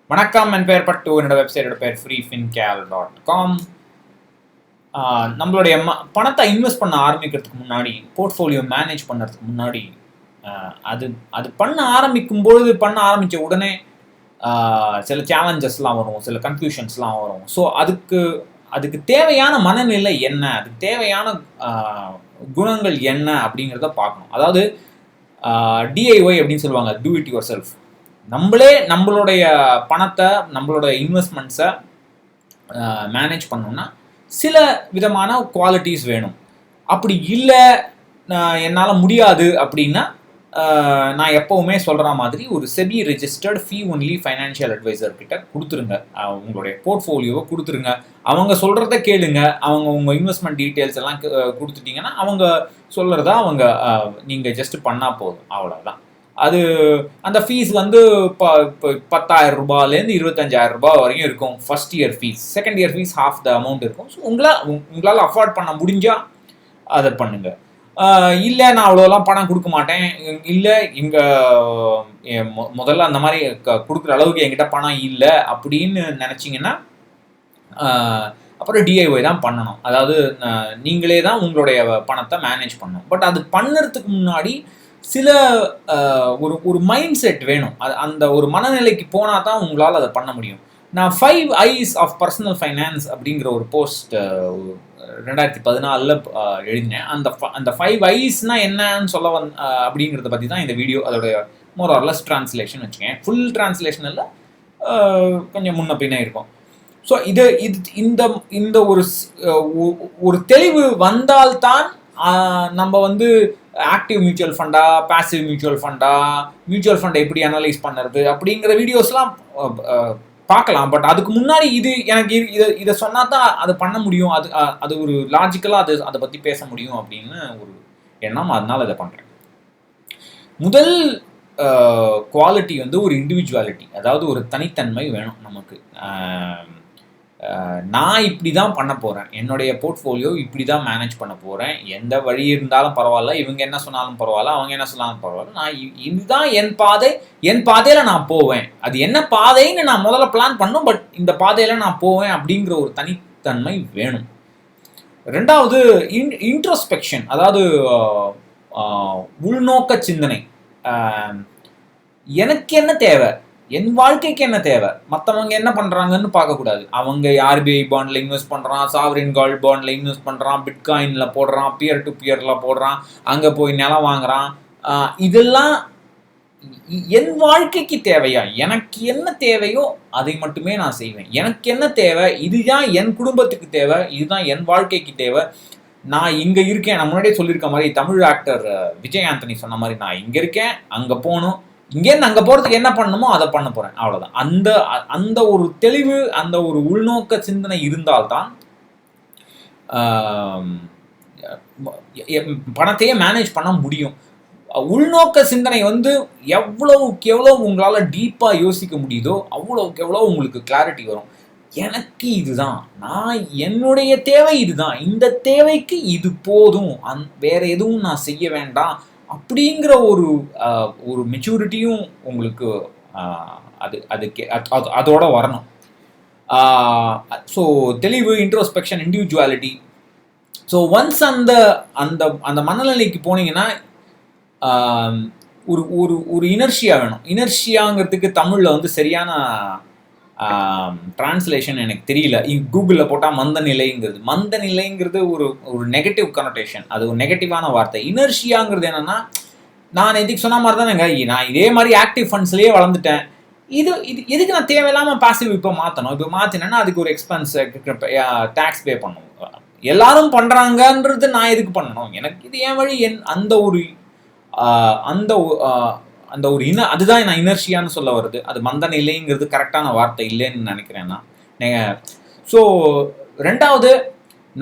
வணக்கம், என் பெயர் பட்டு. என்னோட வெப்சைட்டோட பேர் freefincal.com. நம்மளுடைய பணத்தை இன்வெஸ்ட் பண்ண ஆரம்பிக்கிறதுக்கு முன்னாடி, போர்ட்ஃபோலியோ மேனேஜ் பண்ணுறதுக்கு முன்னாடி, அது அது பண்ண ஆரம்பித்த உடனே சில சேலஞ்சஸ்லாம் வரும், சில கன்ஃபியூஷன்ஸ்லாம் வரும். ஸோ அதுக்கு தேவையான மனநிலை என்ன, அதுக்கு தேவையான குணங்கள் என்ன அப்படிங்கிறத பார்க்கணும். அதாவது டிஐஒய் அப்படின்னு சொல்லுவாங்க, டூ இட் யுவர் செல்ஃப். நம்மளுடைய பணத்தை, நம்மளோட இன்வெஸ்ட்மெண்ட்ஸை மேனேஜ் பண்ணோம்னா சில விதமான குவாலிட்டிஸ் வேணும். அப்படி இல்லை, என்னால் முடியாது அப்படின்னா, நான் எப்போவுமே சொல்கிற மாதிரி ஒரு செபி ரெஜிஸ்டர்ட் ஃபீ ஒன்லி ஃபைனான்ஷியல் அட்வைசர் கிட்ட கொடுத்துருங்க. உங்களுடைய போர்ட்ஃபோலியோவை கொடுத்துருங்க. அவங்க சொல்கிறத கேளுங்க. அவங்க உங்கள் இன்வெஸ்ட்மெண்ட் டீட்டெயில்ஸ் எல்லாம் கொடுத்துட்டிங்கன்னா அவங்க சொல்கிறத நீங்கள் ஜஸ்ட் பண்ணால் போதும், அவ்வளோதான். அந்த ஃபீஸ் வந்து இப்போ 10,000 ரூபாயிலேருந்து 25,000 ரூபாய் வரைக்கும் இருக்கும் first year fees. Second year fees half the amount இருக்கும். ஸோ உங்களால் அஃபோர்ட் பண்ண முடிஞ்சால் அதை பண்ணுங்கள். இல்லை, நான் அவ்வளோலாம் பணம் கொடுக்க மாட்டேன், இல்லை முதல்ல அந்த மாதிரி கொடுக்குற அளவுக்கு என்கிட்ட பணம் இல்லை அப்படின்னு நினச்சிங்கன்னா அப்புறம் டிஐஒய் தான் பண்ணணும். அதாவது நீங்களே தான் உங்களுடைய பணத்தை மேனேஜ் பண்ணணும். பட் அது பண்ணுறதுக்கு முன்னாடி சில ஒரு மைண்ட் செட் வேணும். அந்த ஒரு மனநிலைக்கு போனால் தான் உங்களால் அதை பண்ண முடியும். நான் 5 ஐஸ் ஆஃப் பர்சனல் ஃபைனான்ஸ் அப்படிங்கிற ஒரு போஸ்ட் 2014 எழுதினேன். அந்த 5 ஐஸ்னால் என்னன்னு சொல்ல அப்படிங்கிறத பற்றி தான் இந்த வீடியோ. அதோடைய மோர் ஆர் லெஸ் ட்ரான்ஸ்லேஷன் வச்சுக்கேன். ஃபுல் ட்ரான்ஸ்லேஷன் இல்லை, கொஞ்சம் முன்ன பின்னே இருக்கும். ஸோ இந்த ஒரு தெளிவு வந்தால்தான் நம்ம வந்து ஆக்டிவ் மியூச்சுவல் ஃபண்டா, பாசிவ் மியூச்சுவல் ஃபண்டை எப்படி அனலைஸ் பண்ணுறது அப்படிங்கிற வீடியோஸ்லாம் பார்க்கலாம். பட் அதுக்கு முன்னாடி எனக்கு இதை சொன்னால் தான் அதை பண்ண முடியும், அது ஒரு லாஜிக்கலாக அதை பற்றி பேச முடியும் அப்படின்னு ஒரு எண்ணம். அதனால் இதை பண்ணுறேன். முதல் குவாலிட்டி வந்து ஒரு இண்டிவிஜுவாலிட்டி, அதாவது ஒரு தனித்தன்மை வேணும் நமக்கு. நான் இப்படி தான் பண்ண போகிறேன், என்னுடைய போர்ட்ஃபோலியோ இப்படி தான் மேனேஜ் பண்ண போகிறேன், எந்த வழி இருந்தாலும் பரவாயில்ல, இவங்க என்ன சொன்னாலும் பரவாயில்ல, அவங்க என்ன சொன்னாலும் பரவாயில்ல, நான் இதுதான் என் பாதையில் நான் போவேன். அது என்ன பாதைன்னு நான் முதல்ல பிளான் பண்ணும், பட் இந்த பாதையில் நான் போவேன் அப்படிங்கிற ஒரு தனித்தன்மை வேணும். ரெண்டாவது இன்ட்ரோஸ்பெக்ஷன், அதாவது உள்நோக்க சிந்தனை. எனக்கு என்ன தேவை, என் வாழ்க்கைக்கு என்ன தேவை, மற்றவங்க என்ன பண்ணுறாங்கன்னு பார்க்கக்கூடாது. அவங்க ஆர்பிஐ பாண்டில் இன்வெஸ்ட் பண்ணுறான், சாவரின் கோல்ட் பாண்டில் இன்வெஸ்ட் பண்ணுறான், பிட்காயினில் போடுறான், பியர் டு பியரில் போடுறான், அங்கே போய் நிலம் வாங்குறான். இதெல்லாம் என் வாழ்க்கைக்கு தேவையா? எனக்கு என்ன தேவையோ அதை மட்டுமே நான் செய்வேன். எனக்கு என்ன தேவை, இதுதான் என் குடும்பத்துக்கு தேவை, இதுதான் என் வாழ்க்கைக்கு தேவை. நான் இங்கே இருக்கேன், நான் முன்னாடியே சொல்லியிருக்க மாதிரி, தமிழ் ஆக்டர் விஜய் ஆண்டனி சொன்ன மாதிரி, நான் இங்கே இருக்கேன், அங்கே போகணும், இங்கேருந்து அங்கே போகிறதுக்கு என்ன பண்ணணுமோ அதை பண்ண போகிறேன், அவ்வளோதான். அந்த ஒரு தெளிவு, அந்த ஒரு உள்நோக்க சிந்தனை இருந்தால்தான் பணத்தையே மேனேஜ் பண்ண முடியும். உள்நோக்க சிந்தனை வந்து எவ்வளவுக்கு எவ்வளோ உங்களால் டீப்பாக யோசிக்க முடியுதோ அவ்வளோவுக்கு எவ்வளோ உங்களுக்கு கிளாரிட்டி வரும். எனக்கு இதுதான், நான் என்னுடைய தேவை இதுதான், இந்த தேவைக்கு இது போதும், வேற எதுவும் நான் செய்ய வேண்டாம் அப்படிங்கிற ஒரு மெச்சூரிட்டியும் உங்களுக்கு அதோட வரணும். ஸோ தெளிவு, இன்ட்ரோஸ்பெக்ஷன், இண்டிவிஜுவாலிட்டி. ஸோ ஒன்ஸ் அந்த மனநிலைக்கு போனீங்கன்னா ஒரு இனர்ஷியா வேணும். இனர்ஷியாங்கிறதுக்கு தமிழில் வந்து சரியான டிரான்ஸ்லேஷன் எனக்கு தெரியல. கூகுளில் போட்டால் மந்த நிலைங்கிறது ஒரு நெகட்டிவ் கனோட்டேஷன், அது ஒரு நெகட்டிவான வார்த்தை. இனர்ஷியாங்கிறது என்னென்னா, நான் எதுக்கு சொன்ன மாதிரி தானேங்க, நான் இதே மாதிரி ஆக்டிவ் ஃபண்ட்ஸ்லேயே வளர்ந்துட்டேன், இது எதுக்கு நான் தேவையில்லாமல் பாசிவ் இப்போ மாற்றணும்? இப்போ மாற்றினேன்னா அதுக்கு ஒரு எக்ஸ்பென்ஸ், டேக்ஸ் பே பண்ணணும். எல்லாரும் பண்ணுறாங்கன்றது நான் எதுக்கு பண்ணணும்? எனக்கு இது என் வழி, அந்த ஒரு அதுதான் நான் இனர்ஷியான்னு சொல்ல வருது. அது மந்த நிலைங்கிறது கரெக்டான வார்த்தை இல்லைன்னு நினைக்கிறேன் நான். ஸோ ரெண்டாவது,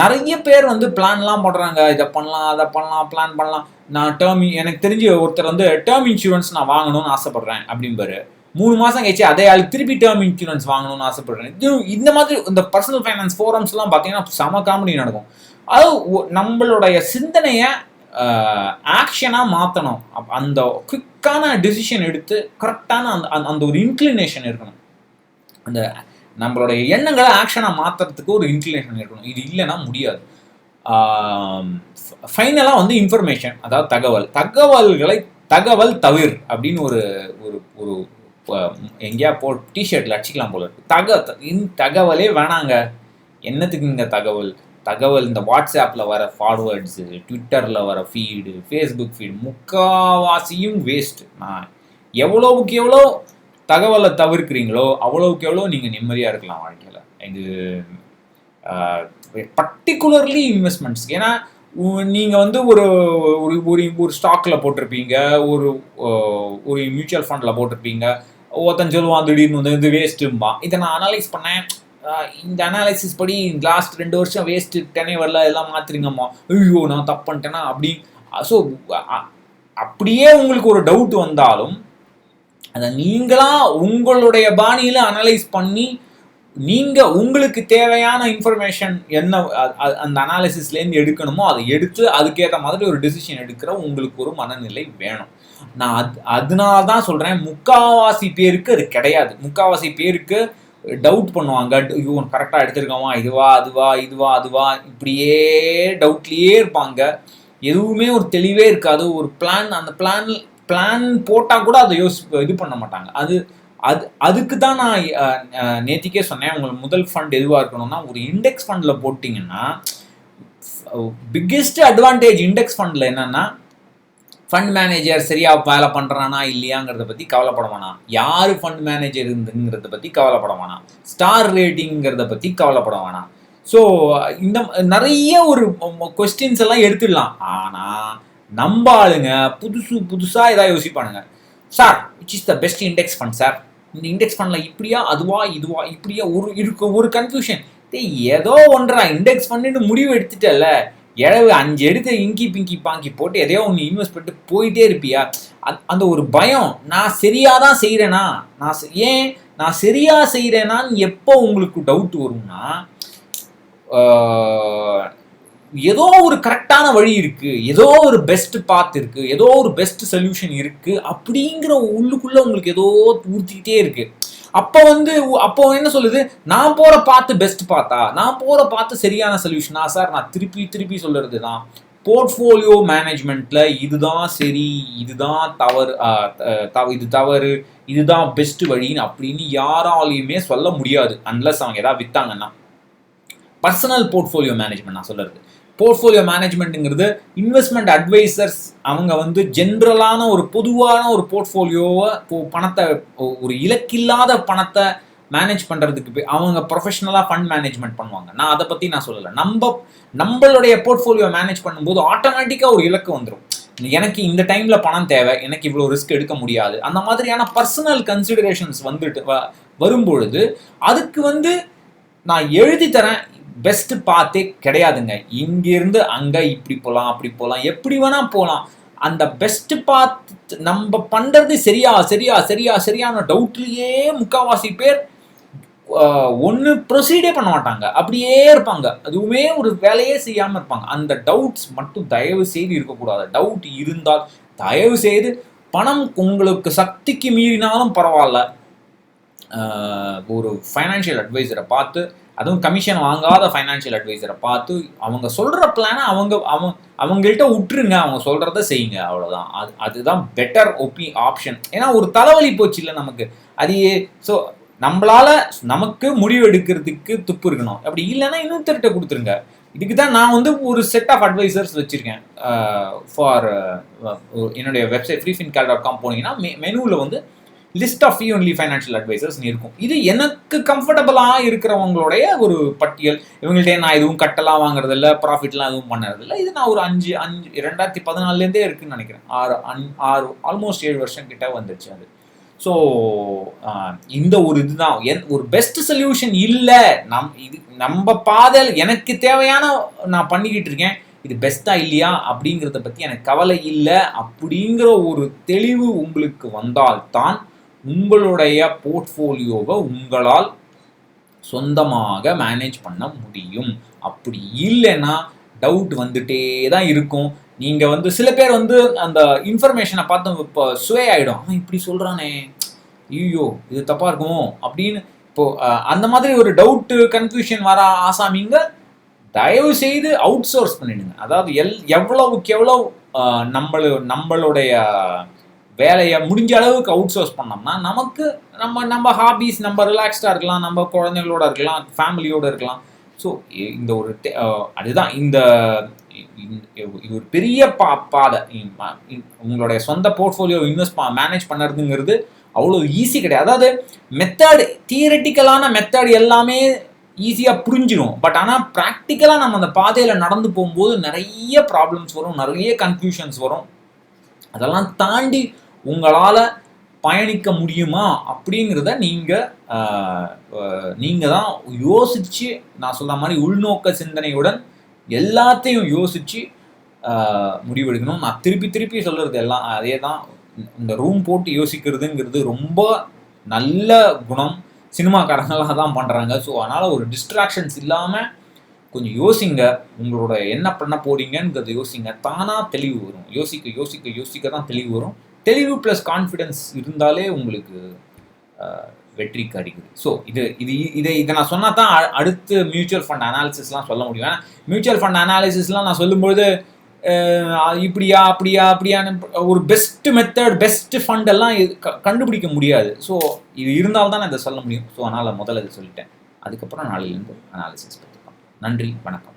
நிறைய பேர் வந்து பிளான்லாம் போடுறாங்க, இதை பண்ணலாம், அதை பண்ணலாம், பிளான் பண்ணலாம். நான் எனக்கு தெரிஞ்சு ஒருத்தர் வந்து டேர்ம் இன்சூரன்ஸ் நான் வாங்கணும்னு ஆசைப்பட்றேன் அப்படிம்பாரு. 3 மாதம் கழிச்சு அதே ஆள் திருப்பி டேர்ம் இன்சூரன்ஸ் வாங்கணும்னு ஆசைப்படுறேன். இந்த மாதிரி இந்த பர்சனல் ஃபைனான்ஸ் ஃபோரம்ஸ்லாம் பார்த்தீங்கன்னா செம காமெடி நடக்கும். அது நம்மளுடைய சிந்தனையை ஆக்ஷனாக மாற்றணும். அந்த குவிக்கான டிசிஷன் எடுத்து கரெக்டான அந்த ஒரு இன்க்ளினேஷன் இருக்கணும். அந்த நம்மளுடைய எண்ணங்களை ஆக்ஷனாக மாற்றுறதுக்கு ஒரு இன்க்ளினேஷன் இருக்கணும். இது இல்லைன்னா முடியாது. ஃபைனலாக வந்து இன்ஃபர்மேஷன், அதாவது தகவல் தவிர் அப்படின்னு ஒரு ஒரு ஒரு எங்கேயா டிஷர்ட்டில் அடிச்சிக்கலாம் போல இருக்கு. தகவலே வேணாங்க. என்னத்துக்குங்க தகவல் இந்த வாட்ஸ்அப்பில் வர ஃபார்வேர்ட்ஸு, ட்விட்டரில் வர ஃபீடு, ஃபேஸ்புக் ஃபீடு முக்காவாசியும் வேஸ்ட்டு. நான் எவ்வளோவுக்கு எவ்வளோ தகவலை தவிர்க்கிறீங்களோ அவ்வளோவுக்கு எவ்வளோ நீங்கள் நிம்மதியாக இருக்கலாம் வாழ்க்கையில். இது பர்டிகுலர்லி இன்வெஸ்ட்மெண்ட்ஸ். ஏன்னா நீங்கள் வந்து ஒரு ஒரு ஸ்டாக்கில் போட்டிருப்பீங்க, ஒரு ஒரு மியூச்சுவல் ஃபண்டில் போட்டிருப்பீங்க. ஒருத்தன் சொல்லுவான் திடீர்னு வந்து இது வேஸ்ட்டும்பா. இதை நான் அனலைஸ் பண்ணேன். இந்த அனாலிசிஸ் படி லாஸ்ட் 2 வருஷம் வேஸ்ட்டு, டெனே வரல, எல்லாம் மாற்றுறீங்கம்மா, ஐயோ நான் தப்பு பண்ணிட்டேன்னா அப்படி. ஸோ அப்படியே உங்களுக்கு ஒரு டவுட் வந்தாலும் அதை நீங்களா உங்களுடைய பாணியில் அனலைஸ் பண்ணி நீங்கள் உங்களுக்கு தேவையான இன்ஃபர்மேஷன் என்ன அந்த அனாலிசிஸ்லேருந்து எடுக்கணுமோ அதை எடுத்து அதுக்கேற்ற மாதிரி ஒரு டிசிஷன் எடுக்கிற உங்களுக்கு ஒரு மனநிலை வேணும். நான் அதனால தான் சொல்கிறேன், முக்காவாசி பேருக்கு அது கிடையாது. முக்காவாசி பேருக்கு டவுட் பண்ணுவாங்க, ஐயோ கரெக்டாக எடுத்துருக்கோமா, இதுவா இப்படியே டவுட்லேயே இருப்பாங்க. எதுவுமே ஒரு தெளிவே இருக்காது. ஒரு அந்த பிளான் போட்டால் கூட அதை இது பண்ண மாட்டாங்க. அதுக்கு தான் நான் நேத்திக்கே சொன்னேன், உங்களுக்கு முதல் ஃபண்ட் எதுவாக இருக்கணும்னா ஒரு இண்டெக்ஸ் ஃபண்டில் போட்டிங்கன்னா பிக்கெஸ்ட் அட்வான்டேஜ் இண்டெக்ஸ் ஃபண்டில் என்னென்னா, ஃபண்ட் மேனேஜர் சரியாக வேலை பண்ணுறானா இல்லையாங்கிறத பற்றி கவலைப்பட வேணாம், யார் ஃபண்ட் மேனேஜர் இருந்துங்கிறத பற்றி கவலைப்பட வேணாம், ஸ்டார் ரேட்டிங்கிறத பற்றி கவலைப்பட வேணாம். ஸோ இந்த நிறைய ஒரு கொஸ்டின்ஸ் எல்லாம் எடுத்துடலாம். ஆனால் நம்ம ஆளுங்க புதுசாக ஏதாவது யோசிப்பானுங்க. Sir which is the best index fund sir, இந்த இண்டெக்ஸ் ஃபண்டில் இப்படியா இதுவா இப்படியா ஒரு கன்ஃபியூஷன். ஏதோ ஒன்றா இண்டெக்ஸ் ஃபண்டுன்னு முடிவு எடுத்துட்டல, 5 எடுத்து இங்கி பிங்கி பாங்கி போட்டு எதையோ ஒன்று இன்வெஸ்ட் பண்ணிட்டு போயிட்டே இருப்பியா. அந்த ஒரு பயம், நான் சரியாக தான் செய்கிறேனா, நான் சரியாக செய்கிறேனான்னு எப்போ உங்களுக்கு டவுட் வரும்னா, ஏதோ ஒரு கரெக்டான வழி இருக்குது, ஏதோ ஒரு பெஸ்ட் பாத் இருக்குது, ஏதோ ஒரு பெஸ்ட் சொல்யூஷன் இருக்குது அப்படிங்கிற உள்ளுக்குள்ளே உங்களுக்கு ஏதோ ஊற்றிக்கிட்டே இருக்குது. அப்போ என்ன சொல்லுது, நான் போகிற பார்த்து பெஸ்ட் பார்த்தா, நான் போகிற பார்த்து சரியான சொல்யூஷனா சார். நான் திருப்பி சொல்லுறது தான், போர்ட்ஃபோலியோ மேனேஜ்மெண்ட்டில் இதுதான் சரி, இதுதான் இது தவறு, இதுதான் பெஸ்ட் வழின்னு அப்படின்னு யாராலையுமே சொல்ல முடியாது, அன்லஸ் அவங்க ஏதாவது விற்றாங்கன்னா. பர்சனல் போர்ட்ஃபோலியோ மேனேஜ்மெண்ட் நான் சொல்கிறது. போர்ட்ஃபோலியோ மேனேஜ்மெண்ட்டுங்கிறது இன்வெஸ்ட்மெண்ட் அட்வைசர்ஸ் அவங்க வந்து ஜென்ரலான ஒரு பொதுவான ஒரு போர்ட்ஃபோலியோவை பணத்தை, ஒரு இலக்கில்லாத பணத்தை மேனேஜ் பண்ணுறதுக்கு அவங்க ப்ரொஃபஷனலாக ஃபண்ட் மேனேஜ்மெண்ட் பண்ணுவாங்க. நான் அதை பற்றி நான் சொல்லலை. நம்மளுடைய போர்ட்ஃபோலியோ மேனேஜ் பண்ணும்போது ஆட்டோமேட்டிக்காக ஒரு இலக்கு வந்துடும். எனக்கு இந்த டைமில் பணம் தேவை, எனக்கு இவ்வளோ ரிஸ்க் எடுக்க முடியாது, அந்த மாதிரியான பர்சனல் கன்சிடரேஷன்ஸ் வரும்பொழுது அதுக்கு வந்து நான் எழுதி தரேன் பெஸ்ட் பார்த்தே கிடையாதுங்க. இங்கிருந்து அங்கே இப்படி போகலாம், அப்படி போகலாம், எப்படி வேணால் போகலாம். அந்த பெஸ்ட் பார்த்து நம்ம பண்ணுறது சரியான டவுட்லேயே முக்கால்வாசி பேர் ஒன்று ப்ரொசீடே பண்ண மாட்டாங்க, அப்படியே இருப்பாங்க, அதுவுமே ஒரு வேலையே செய்யாமல் இருப்பாங்க. அந்த டவுட்ஸ் மட்டும் தயவு செய்து இருக்கக்கூடாது. டவுட் இருந்தால் தயவு செய்து பணம் உங்களுக்கு சக்திக்கு மீறினாலும் பரவாயில்ல, ஒரு ஃபைனான்ஷியல் அட்வைசரை பார்த்து, அதுவும் கமிஷன் வாங்காத ஃபைனான்ஷியல் அட்வைசரை பார்த்து அவங்க சொல்கிற பிளானை அவங்கள்ட்ட விட்டுருங்க, அவங்க சொல்கிறத செய்யுங்க, அவ்வளோதான். அதுதான் பெட்டர் ஆப்ஷன். ஏன்னா ஒரு தலைவலி போச்சு இல்லை நமக்கு அதையே. ஸோ நமக்கு முடிவு எடுக்கிறதுக்கு துப்பு இருக்கணும். அப்படி இல்லைன்னா இன்னொருத்தர்கிட்ட கொடுத்துருங்க. இதுக்கு தான் நான் வந்து ஒரு செட் ஆஃப் அட்வைசர்ஸ் வச்சுருக்கேன் ஃபார் என்னுடைய வெப்சைட் freefincal.com போனீங்கன்னா மெனுவில் வந்து list of only financial advisors இருக்கும். இது எனக்கு கம்ஃபர்டபுளாக இருக்கிறவங்களுடைய ஒரு பட்டியல். இவங்கள்ட்ட நான் எதுவும் கட்டலாம் வாங்குறதில்ல, ப்ராஃபிட்லாம் எதுவும் பண்ணுறதில்ல. இது நான் ஒரு 2014 இருக்குதுன்னு நினைக்கிறேன். 6 ஆல்மோஸ்ட் 7 வருஷம் கிட்ட வந்துருச்சு அது. ஸோ இந்த ஒரு இதுதான் ஒரு பெஸ்ட் சொல்யூஷன் இல்லை. நம்ம பாதையில் எனக்கு தேவையான நான் பண்ணிக்கிட்டு இருக்கேன், இது பெஸ்ட்டா இல்லையா அப்படிங்கிறத பற்றி எனக்கு கவலை இல்லை அப்படிங்கிற ஒரு தெளிவு உங்களுக்கு வந்தால்தான் உங்களுடைய போர்ட்ஃபோலியோவை உங்களால் சொந்தமாக மேனேஜ் பண்ண முடியும். அப்படி இல்லைன்னா டவுட் வந்துட்டே தான் இருக்கும். நீங்கள் வந்து சில பேர் வந்து அந்த இன்ஃபர்மேஷனை பார்த்து இப்போ சுவே ஆகிடும், அவன் இப்படி சொல்கிறானே, ஐயோ இது தப்பாக இருக்குமோ அப்படின்னு. அந்த மாதிரி ஒரு டவுட்டு கன்ஃபியூஷன் வர ஆசாமிங்க தயவு செய்து அவுட் சோர்ஸ் பண்ணிடுங்க. அதாவது எவ்வளவுக்கு எவ்வளோ நம்மளுடைய வேலையை முடிஞ்ச அளவுக்கு அவுட் சோர்ஸ் பண்ணோம்னா நமக்கு நம்ம ஹாபீஸ், நம்ம ரிலாக்ஸ்டாக இருக்கலாம், நம்ம குழந்தைங்களோட இருக்கலாம், ஃபேமிலியோடு இருக்கலாம். ஸோ இந்த ஒரு அதுதான் இது ஒரு பெரிய பாதை. உங்களுடைய சொந்த போர்ட்ஃபோலியோ மேனேஜ் பண்ணுறதுங்கிறது அவ்வளோ ஈஸி கிடையாது. அதாவது மெத்தட், தியரட்டிக்கலான மெத்தட் எல்லாமே ஈஸியாக புரிஞ்சிடும். பட் ஆனால் ப்ராக்டிக்கலாக நம்ம அந்த பாதையில் நடந்து போகும்போது நிறைய ப்ராப்ளம்ஸ் வரும், நிறைய கன்ஃபியூஷன்ஸ் வரும். அதெல்லாம் தாண்டி உங்களால் பயணிக்க முடியுமா அப்படிங்கிறத நீங்கள் தான் யோசித்து, நான் சொல்கிற மாதிரி உள்நோக்க சிந்தனையுடன் எல்லாத்தையும் யோசித்து முடிவெடுக்கணும். நான் திருப்பி சொல்கிறது எல்லாம் அதே தான். இந்த ரூம் போட்டு யோசிக்கிறதுங்கிறது ரொம்ப நல்ல குணம். சினிமாக்காரங்களாக தான் பண்ணுறாங்க. ஸோ அதனால் ஒரு டிஸ்ட்ராக்ஷன்ஸ் இல்லாமல் கொஞ்சம் யோசிங்க. உங்களோட என்ன பண்ண போறீங்கங்கிறத யோசிங்க. தானாக தெளிவு வரும். யோசிக்க தான் தெளிவு வரும். தெளிவு ப்ளஸ் கான்ஃபிடென்ஸ் இருந்தாலே உங்களுக்கு வெற்றி கிடைக்குது. ஸோ இதை நான் சொன்னால் தான் அடுத்து மியூச்சுவல் ஃபண்ட் அனாலிசிஸ்லாம் சொல்ல முடியும். ஏன்னா மியூச்சுவல் ஃபண்ட் அனாலிசிஸ்லாம் நான் சொல்லும்போது அப்படியான்னு ஒரு பெஸ்ட் மெத்தட், பெஸ்ட் ஃபண்ட் எல்லாம் கண்டுபிடிக்க முடியாது. ஸோ இது இருந்தால்தான் நான் இதை சொல்ல முடியும். ஸோ அதனால் முதல்ல இதை சொல்லிட்டேன். அதுக்கப்புறம் நாளையிலேருந்து அனாலிசிஸ் பார்த்துக்கலாம். நன்றி, வணக்கம்.